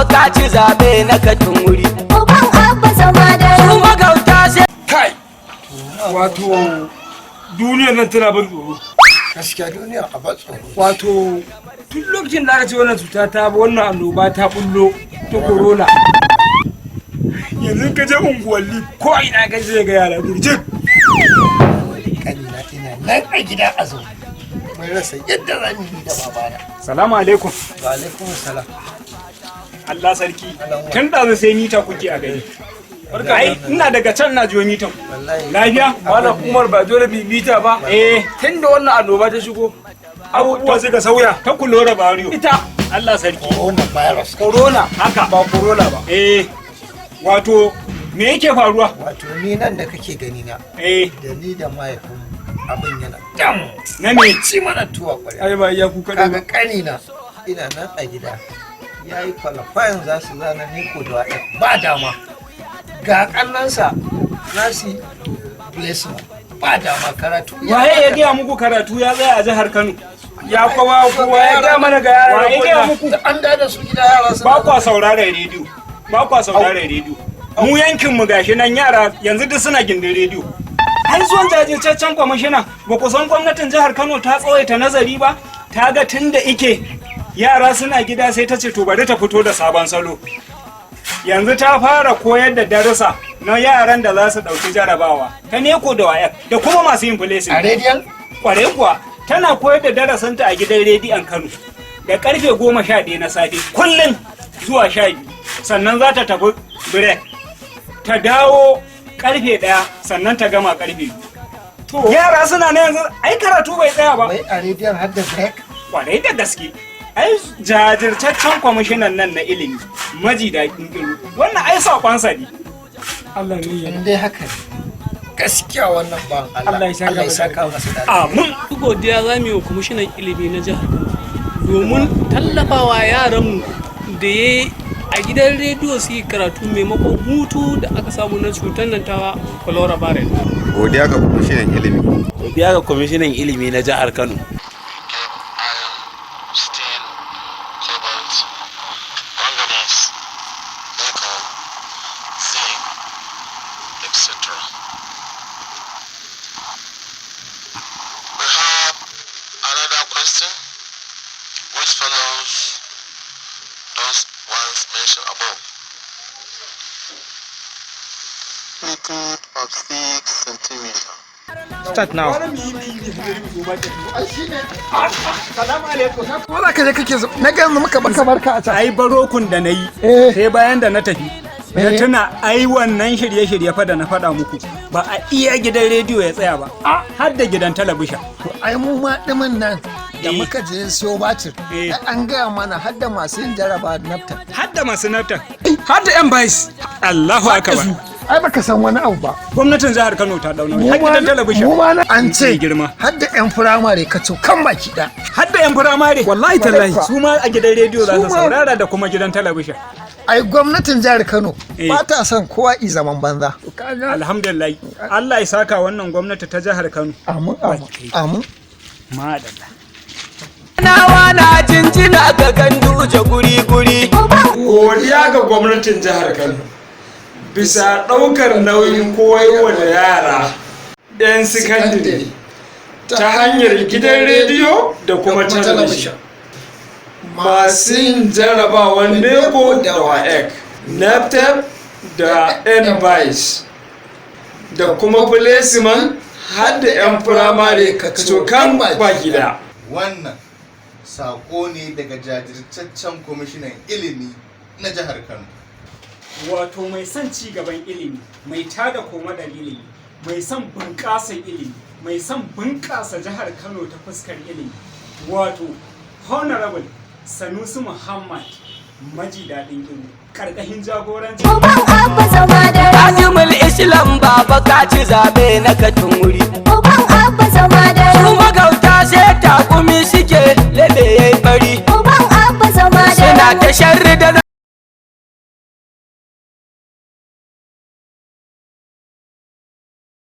baba ka ci zabe na katin wuri. Uban abba zama da Su magauta sai kai wato duniyar nan tana ban tsoro. Gaskiya duniya a ban tsoro. Wato tun lokacin da aka ce wannan cuta ta wannan annoba ta bullo ta corona, yanzu ka je unguwanni ko ina ka je ga yara birjin. Kanina ina nan a gida a zo. Mun rasa yadda zan yi da babana. Salamu alaikum. Wa alaikum salam. Allah sarki. Tun da sai mita kuke a gari. Ai ina daga can na jiyo mitan. Lafiya? Malam Umar ba dole bi mita ba. Tun da wannan annoba ta shigo abubuwa suka sauya. Ta kulora bariyo. Ita Allah sarki. Corona virus. Corona haka ba corona ba. Wato me yake faruwa? Wato ni nan da kake gani na. Da ni da mahaifin abin yana dam. Na me? Ci mana tuwa ƙwarya. Ai ba iya kuka Kaga kanina ina nan a gida. Yayi kwalafayin za su zana ni ko da ba dama. Ga kannansa nasi blessing ba dama karatu. Waye ya gaya muku karatu ya tsaya a jihar Kano? Ya kowa ya gaya mana ga yara. Waye ya gaya muku? An da su gida yara sun. Ba kwa saurare rediyo. Ba kwa saurare rediyo. Mu yankin mu gashi nan yara yanzu duk suna gindin rediyo. Ai zuwan jajirtaccen kwamishina ba ku san gwamnatin jihar Kano ta tsawaita nazari ba? Ta ga tunda ike yara suna gida sai ta ce to bari ta fito da sabon salo. Yanzu ta fara koyar da darussa na yaran da za su ɗauki jarabawa ta neko da wayar da kuma masu yin filesin. A rediyon? Kware kuwa tana koyar da darasanta a gidan rediyon Kano da karfe 11 na safe kullum zuwa 12 sannan za ta tafi break ta dawo karfe 1 sannan ta gama karfe 2. Yara suna na yanzu ai karatu bai tsaya ba. Wai a rediyon har da break? Kwarai da gaske. Ai jajirtaccen kwamishinan nan na ilimi maji daɗin iru wannan ai saƙonsa ne. Allah ne In dai haka ne gaskiya wannan ban Allah ya saka masa da. Amin. Godiya za mu yi wa kwamishinan ilimi na jihar domin tallafawa yaranmu da ya a gidan rediyo su yi karatu maimakon hutu da aka samu na cutar nan ta coronavirus. Godiya ga kwamishinan ilimi. Godiya ga kwamishinan ilimi na jihar Kano. Question which follows those ones mentioned above. Liquid of 6 centimeters. Start now. Salamu alaikum. Wala ka je kake na ga muka baka barka a can. Ai barokun da nayi sai bayan da na tafi. Na tuna ai wannan shirye-shirye fa da na faɗa muku ba a iya gidan rediyo ya tsaya ba har da gidan talabishin. To ai mu ma dimin nan da muka je siyo batir an gaya mana har da masu yin jaraba nafta. Har da masu nafta. Har da yan bayis. Allahu akbar. Ai baka san wani abu ba. Gwamnatin jihar Kano ta dauna har gidan talabishin. Mu ma an ce girma. har da yan firamare ka ce kan baki da. Har da yan firamare. Wallahi tallahi su ma a gidan rediyo za su saurara da kuma gidan talabishin. Ai gwamnatin jihar Kano ba ta son kowa i zaman banza. Alhamdulillah. Allah ya saka wannan gwamnati ta jihar Kano. Amin amin. Madalla. nawa na jinjina ga ganduje guri-guri. Godiya ga gwamnatin jihar Kano bisa ɗaukar nauyin koyarwa da yara 'yan sakandare ta hanyar gidan rediyo da kuma talabishin. Masu yin jarabawan NECO da WAEC, NAPTEP da NBIS da kuma placement har da 'yan firamare kacokan ba gida. Wannan sako ne daga jajirtaccen kwamishinan ilimi na jihar Kano. Wato mai son ci gaban ilimi, mai tada koma da ilimi, mai son bunƙasa ilimi, mai son bunƙasa jihar Kano ta fuskar ilimi. Wato Honorable Sanusi Muhammad maji daɗin ilimi, ƙarƙashin jagoranci. Uban abba zama da Azimul Islam baba ka ci zabe na katin wuri. Uban abba zama da Su magauta sai takumi suke lebe yayi bari. Uban abba zama da Suna ta sharri da